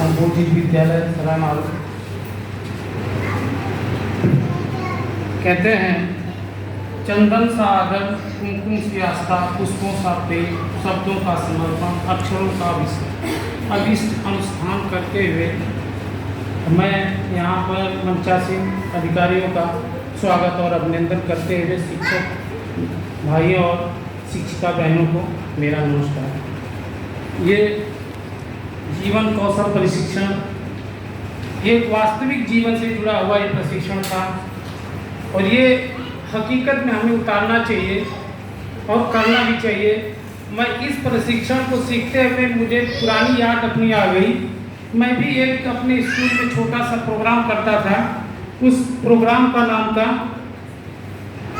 संबोधित विद्यालय सरानाल। कहते हैं चंदन सा आदर, कुमकुम सी आस्था, पुष्पों सा प्रेम, शब्दों का समर्पण, अक्षरों का अभिष्ट अनुष्ठान करते हुए मैं यहाँ पर मंचासीन अधिकारियों का स्वागत और अभिनंदन करते हुए शिक्षक भाइयों और शिक्षिका बहनों को मेरा नमस्कार। ये जीवन कौशल प्रशिक्षण एक वास्तविक जीवन से जुड़ा हुआ ये प्रशिक्षण था और ये हकीकत में हमें उतारना चाहिए और करना भी चाहिए। मैं इस प्रशिक्षण को सीखते हुए मुझे पुरानी याद अपनी आ गई। मैं भी एक अपने स्कूल में छोटा सा प्रोग्राम करता था। उस प्रोग्राम का नाम था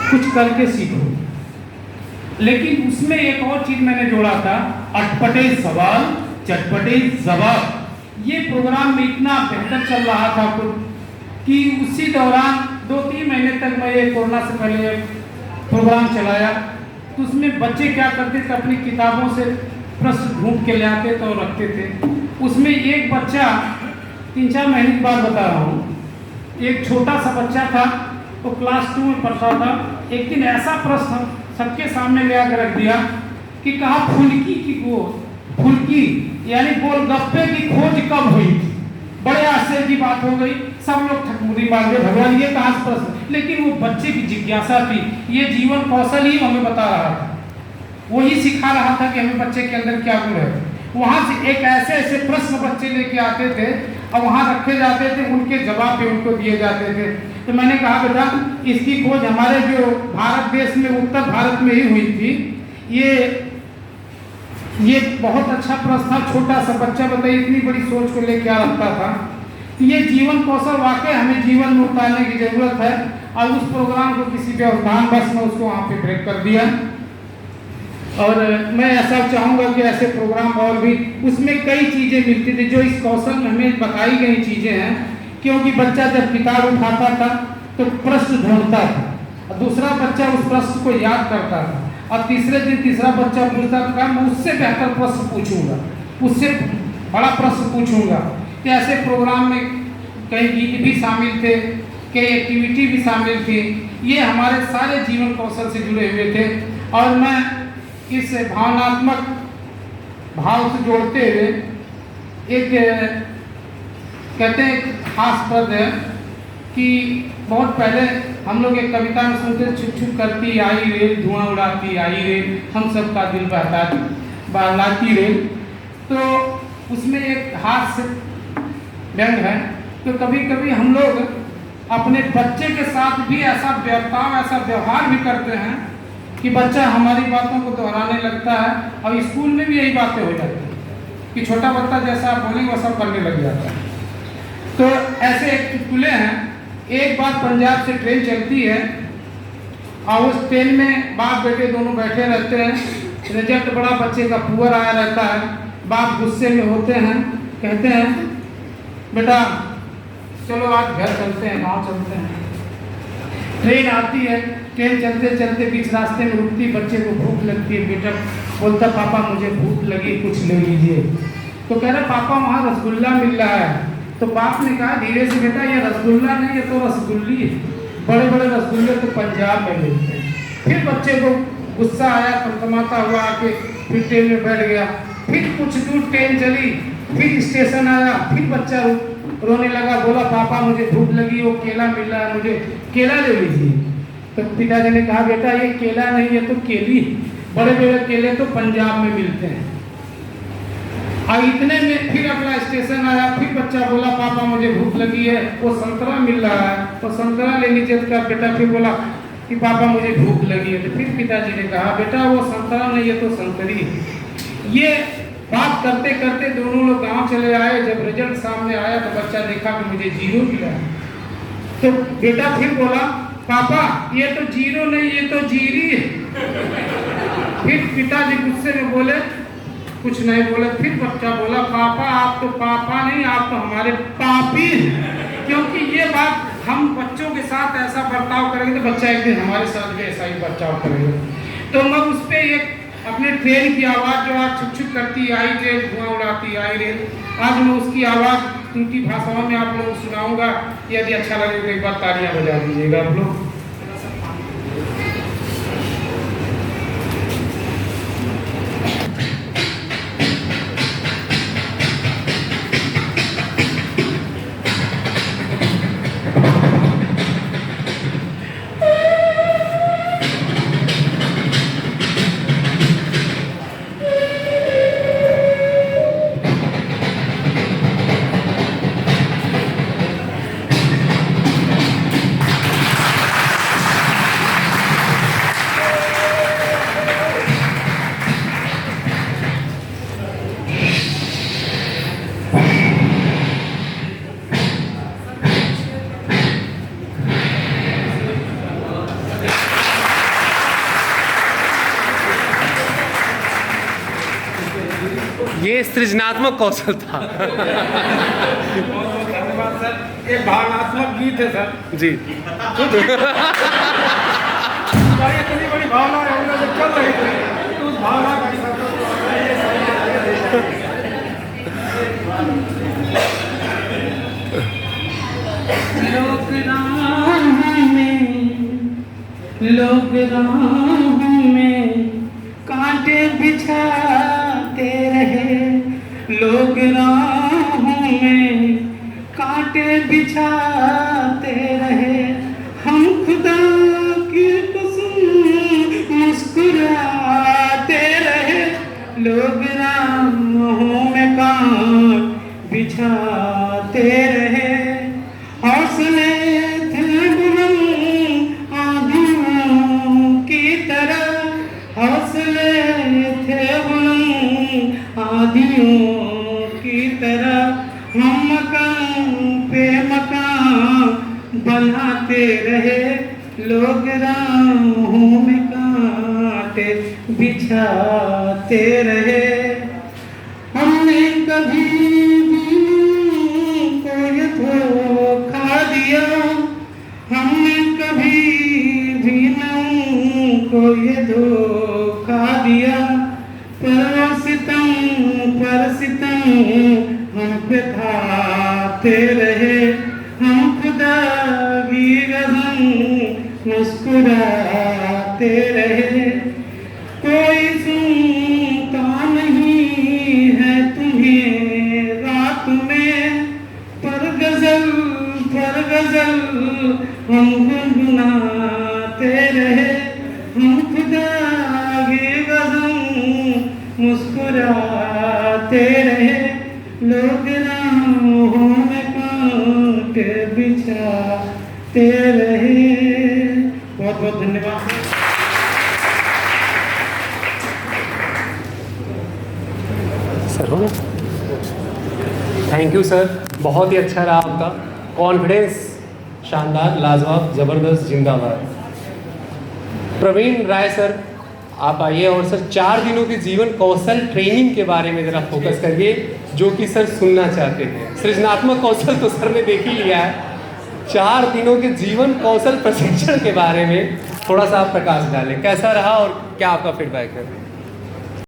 कुछ करके सीखो, लेकिन उसमें एक और चीज़ मैंने जोड़ा था, अटपटे सवाल चटपटे जवाब। ये प्रोग्राम में इतना बेहतर चल रहा था कि उसी दौरान 2-3 महीने तक मैं ये कोरोना से पहले प्रोग्राम चलाया। तो उसमें बच्चे क्या करते थे, अपनी किताबों से प्रश्न ढूंढ के ले आते थे और रखते थे। उसमें एक बच्चा 3-4 महीने के बाद बता रहा हूँ, एक छोटा सा बच्चा था, वो क्लास 2 में पढ़ता था। एक दिन ऐसा प्रश्न सबके सामने ले आकर रख दिया कि कहा फुल्की की खोज, फुल्की यानी गोलगप्पे की खोज कब हुई थी। बड़े आश्चर्य की बात हो गई, सब लोग ठकमुरी मार गए, भगवान ये कहाँ से प्रश्न। लेकिन वो बच्चे की जिज्ञासा थी, ये जीवन कौशल ही हमें बता रहा था, वही सिखा रहा था कि हमें बच्चे के अंदर क्या गुण है। वहाँ से एक ऐसे प्रश्न बच्चे लेके आते थे और वहाँ रखे जाते थे, उनके जवाब भी उनको दिए जाते थे। तो मैंने कहा बेटा इसकी खोज हमारे जो भारत देश में उत्तर भारत में ही हुई थी। ये बहुत अच्छा प्रश्न था। छोटा सा बच्चा बताइए इतनी बड़ी सोच को लेके आ रखता था। ये जीवन कौशल वाकई हमें जीवन में उतारने की जरूरत है। और उस प्रोग्राम को किसी व्यवधान बस में उसको वहाँ पे ब्रेक कर दिया। और मैं ऐसा चाहूँगा कि ऐसे प्रोग्राम और भी, उसमें कई चीज़ें मिलती थी जो इस कौशल में हमें बताई गई चीज़ें हैं। क्योंकि बच्चा जब किताब उठाता था तो प्रश्न ढूंढता था और दूसरा बच्चा उस प्रश्न को याद करता था और तीसरे दिन तीसरा बच्चा पूछता था मैं उससे बेहतर प्रश्न पूछूंगा, उससे बड़ा प्रश्न पूछूंगा। तो ऐसे प्रोग्राम में कई गीत भी शामिल थे, कई एक्टिविटी भी शामिल थी। ये हमारे सारे जीवन कौशल से जुड़े हुए थे और मैं इस भावनात्मक भाव से जोड़ते हुए एक कहते हैं हास्यास्पद है कि बहुत पहले हम लोग एक कविता में सुनते छुप छुप करती आई रेल, धुआं उड़ाती आई रेल, हम सबका दिल बहलाती रेल। तो उसमें एक हास्य व्यंग है। तो कभी कभी हम लोग अपने बच्चे के साथ भी ऐसा बर्ताव, ऐसा व्यवहार भी करते हैं कि बच्चा हमारी बातों को दोहराने लगता है। और स्कूल में भी यही बातें हो जाती हैं कि छोटा बच्चा जैसा आप बोलेंगे वैसा करने लग जाता है। तो ऐसे एक चुटकुले हैं। एक बार पंजाब से ट्रेन चलती है और उस ट्रेन में बाप बेटे दोनों बैठे रहते हैं। रिजल्ट बड़ा बच्चे का पुअर आया रहता है। बाप गुस्से में होते हैं, कहते हैं बेटा चलो आज घर चलते हैं, गाँव चलते हैं। ट्रेन आती है, ट्रेन चलते चलते बीच रास्ते में रुकती, बच्चे को भूख लगती है। बेटा बोलता पापा मुझे भूख लगी, कुछ ले लीजिए। तो कह रहे पापा वहाँ रसगुल्ला मिल रहा है। तो बाप ने कहा धीरे से बेटा ये रसगुल्ला नहीं, ये तो रसगुल्ली है। बड़े बड़े रसगुल्ले तो पंजाब में मिलते हैं। फिर बच्चे को गुस्सा आया, तमतमाता हुआ आके फिर ट्रेन में बैठ गया। फिर कुछ दूर ट्रेन चली, फिर स्टेशन आया, फिर बच्चा रोने लगा, बोला पापा मुझे भूख लगी, वो केला मिल रहा है, मुझे केला ले लीजिए। तो पिताजी ने कहा बेटा ये केला नहीं, ये तो केली, बड़े बड़े केले तो पंजाब में मिलते हैं। और इतने में फिर अगला स्टेशन आया, फिर बच्चा बोला पापा मुझे भूख लगी है, वो संतरा मिल रहा है, तो संतरा ले लीजिए। तो बेटा फिर बोला कि पापा मुझे भूख लगी है। तो फिर पिताजी ने कहा बेटा वो संतरा नहीं, ये तो संतरी है। ये बात करते करते दोनों लोग गांव चले आए। जब रिजल्ट सामने आया तो बच्चा देखा कि मुझे 0 मिला है। तो बेटा फिर बोला पापा ये तो 0 नहीं, ये तो जीरी है। फिर पिताजी गुस्से में बोले, कुछ नहीं बोले। फिर बच्चा बोला पापा आप तो पापा नहीं, आप तो हमारे पापी हैं। क्योंकि ये बात हम बच्चों के साथ ऐसा बर्ताव करेंगे तो बच्चा एक दिन हमारे साथ भी ऐसा ही बर्ताव करेगा। तो मैं उस पर एक अपने ट्रेन की आवाज़ जो आज छुक छुक करती आई ट्रेन, धुआं उड़ाती आई रेल, आज मैं उसकी आवाज़ उनकी भाषाओं में आप लोगों को सुनाऊंगा। यदि अच्छा लगे तो एक बार तालियां बजा दीजिएगा आप लोग। ये सृजनात्मक कौशल था। बहुत बहुत धन्यवाद सर। ये भावनात्मक गीत है सर जी। इतनी बड़ी भावना है हम लोग जब चल रही थी तो उस भावना का लोग राहों में कांटे बिछाते रहे, लोग राहों में कांटे बिछाते रहे, हम खुदा की कसम मुस्कुराते रहे, लोग राहों में कांटे बिछाते रहे, हौसले थे बुलंद आंधियों की तरह, हौसले थे बुलंद आंधियों की तरह, हम मकान पे मकान बनाते रहे, लोग राहों में कांटे बिछाते रहे, हमने कभी भी कोई धोखा दिया, हमने कभी भी कोई धोखा दिया, पर सितम हम पे ढाते रहे, हम खुदा की कसम मुस्कुराते रहे, कोई सुनता नहीं है तुम्हें रात में, पर गजल हम गुनगुनाते रहे, हम खुदा की कसम मुस्कुराते रहे, लोग राहों में कांटे बिछाते रहे। बहुत बहुत धन्यवाद। सर हो गया। थैंक यू सर, बहुत ही अच्छा रहा आपका कॉन्फिडेंस, शानदार, लाजवाब, ज़बरदस्त, जिंदाबाद। प्रवीण राय सर आप आइए और सर 4 दिनों की जीवन कौशल ट्रेनिंग के बारे में ज़रा फोकस करिए, जो कि सर सुनना चाहते हैं। सृजनात्मक कौशल तो सर ने देख ही लिया है, 4 दिनों के जीवन कौशल प्रशिक्षण के बारे में थोड़ा सा आप प्रकाश डालें, कैसा रहा और क्या आपका फीडबैक है?